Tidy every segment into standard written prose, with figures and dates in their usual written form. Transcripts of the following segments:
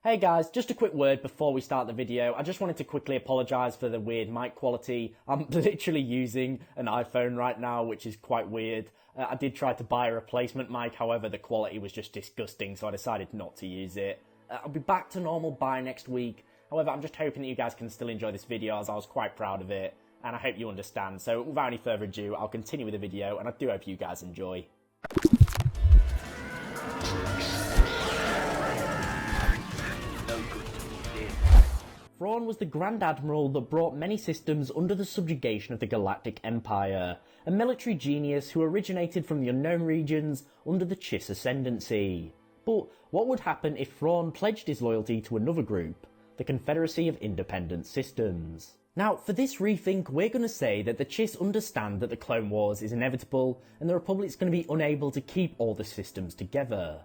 Hey guys, just a quick word before we start the video. I just wanted to quickly apologise for the weird mic quality. I'm literally using an iPhone right now, which is quite weird. I did try to buy a replacement mic, however the quality was just disgusting, so I decided not to use it. I'll be back to normal by next week. However, I'm just hoping that you guys can still enjoy this video, as I was quite proud of it, and I hope you understand. So without any further ado, I'll continue with the video, and I do hope you guys enjoy. Thrawn was the Grand Admiral that brought many systems under the subjugation of the Galactic Empire, a military genius who originated from the unknown regions under the Chiss Ascendancy. But what would happen if Thrawn pledged his loyalty to another group, the Confederacy of Independent Systems? Now, for this rethink, we're going to say that the Chiss understand that the Clone Wars is inevitable, and the Republic's going to be unable to keep all the systems together.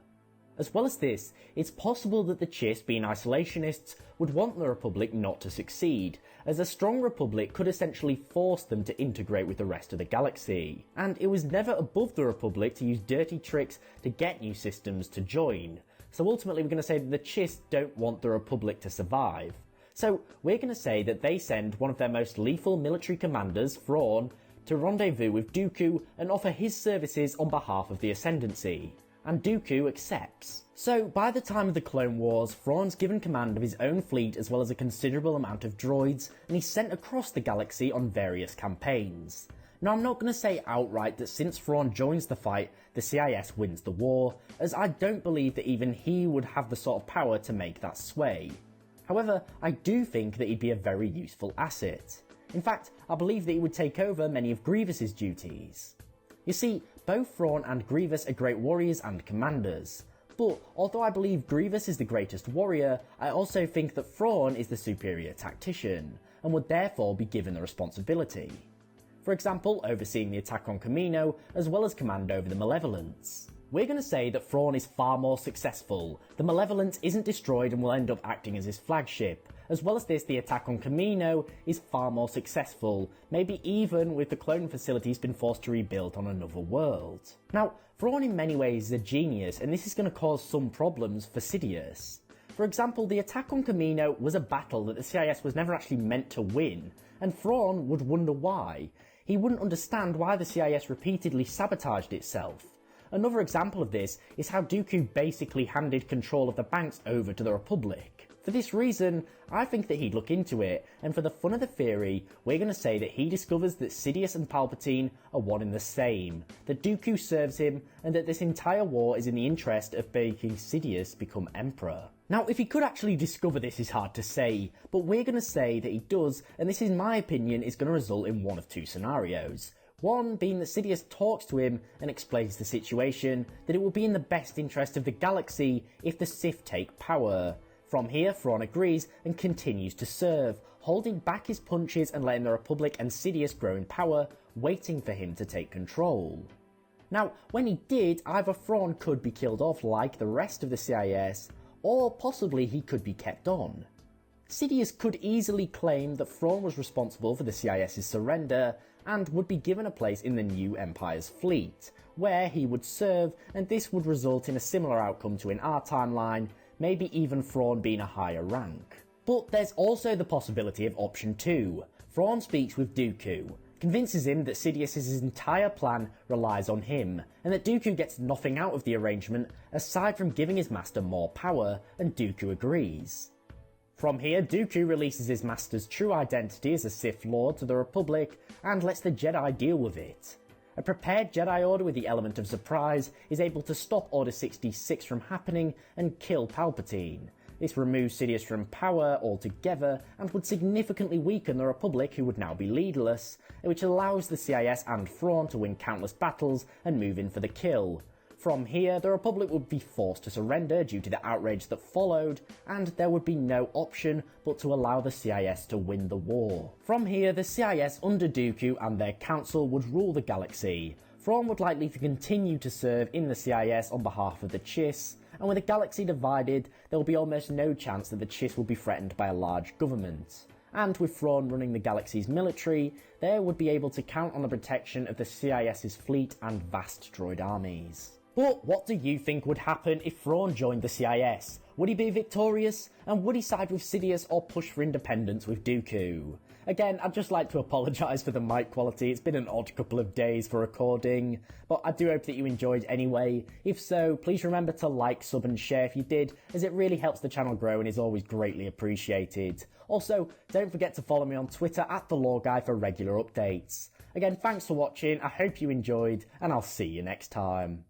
As well as this, it's possible that the Chiss, being isolationists, would want the Republic not to succeed, as a strong Republic could essentially force them to integrate with the rest of the galaxy. And it was never above the Republic to use dirty tricks to get new systems to join. So ultimately we're going to say that the Chiss don't want the Republic to survive. So we're going to say that they send one of their most lethal military commanders, Thrawn, to rendezvous with Dooku and offer his services on behalf of the Ascendancy. And Dooku accepts. So, by the time of the Clone Wars, Thrawn's given command of his own fleet as well as a considerable amount of droids, and he's sent across the galaxy on various campaigns. Now, I'm not going to say outright that since Thrawn joins the fight, the CIS wins the war, as I don't believe that even he would have the sort of power to make that sway. However, I do think that he'd be a very useful asset. In fact, I believe that he would take over many of Grievous's duties. You see, both Thrawn and Grievous are great warriors and commanders, but although I believe Grievous is the greatest warrior, I also think that Thrawn is the superior tactician, and would therefore be given the responsibility. For example, overseeing the attack on Kamino, as well as command over the Malevolence. We're going to say that Thrawn is far more successful, the Malevolence isn't destroyed and will end up acting as his flagship. As well as this, the attack on Kamino is far more successful, maybe even with the clone facilities been forced to rebuild on another world. Now, Thrawn in many ways is a genius, and this is going to cause some problems for Sidious. For example, the attack on Kamino was a battle that the CIS was never actually meant to win, and Thrawn would wonder why. He wouldn't understand why the CIS repeatedly sabotaged itself. Another example of this is how Dooku basically handed control of the banks over to the Republic. For this reason, I think that he'd look into it, and for the fun of the theory, we're going to say that he discovers that Sidious and Palpatine are one and the same, that Dooku serves him, and that this entire war is in the interest of making Sidious become Emperor. Now, if he could actually discover this is hard to say, but we're going to say that he does, and this in my opinion is going to result in one of two scenarios. One being that Sidious talks to him and explains the situation, that it will be in the best interest of the galaxy if the Sith take power. From here, Thrawn agrees and continues to serve, holding back his punches and letting the Republic and Sidious grow in power, waiting for him to take control. Now, when he did, either Thrawn could be killed off like the rest of the CIS, or possibly he could be kept on. Sidious could easily claim that Thrawn was responsible for the CIS's surrender, and would be given a place in the new Empire's fleet, where he would serve, and this would result in a similar outcome to in our timeline, maybe even Thrawn being a higher rank. But there's also the possibility of option 2. Thrawn speaks with Dooku, convinces him that Sidious's entire plan relies on him, and that Dooku gets nothing out of the arrangement aside from giving his master more power, and Dooku agrees. From here, Dooku releases his master's true identity as a Sith Lord to the Republic, and lets the Jedi deal with it. A prepared Jedi Order with the element of surprise is able to stop Order 66 from happening and kill Palpatine. This removes Sidious from power altogether, and would significantly weaken the Republic, who would now be leaderless, which allows the CIS and Thrawn to win countless battles and move in for the kill. From here, the Republic would be forced to surrender due to the outrage that followed, and there would be no option but to allow the CIS to win the war. From here, the CIS under Dooku and their council would rule the galaxy. Thrawn would likely to continue to serve in the CIS on behalf of the Chiss, and with the galaxy divided, there will be almost no chance that the Chiss will be threatened by a large government. And with Thrawn running the galaxy's military, they would be able to count on the protection of the CIS's fleet and vast droid armies. But what do you think would happen if Thrawn joined the CIS? Would he be victorious? And would he side with Sidious or push for independence with Dooku? Again, I'd just like to apologise for the mic quality. It's been an odd couple of days for recording, but I do hope that you enjoyed anyway. If so, please remember to like, sub and share if you did, as it really helps the channel grow and is always greatly appreciated. Also, don't forget to follow me on Twitter @TheLawGuy for regular updates. Again, thanks for watching, I hope you enjoyed, and I'll see you next time.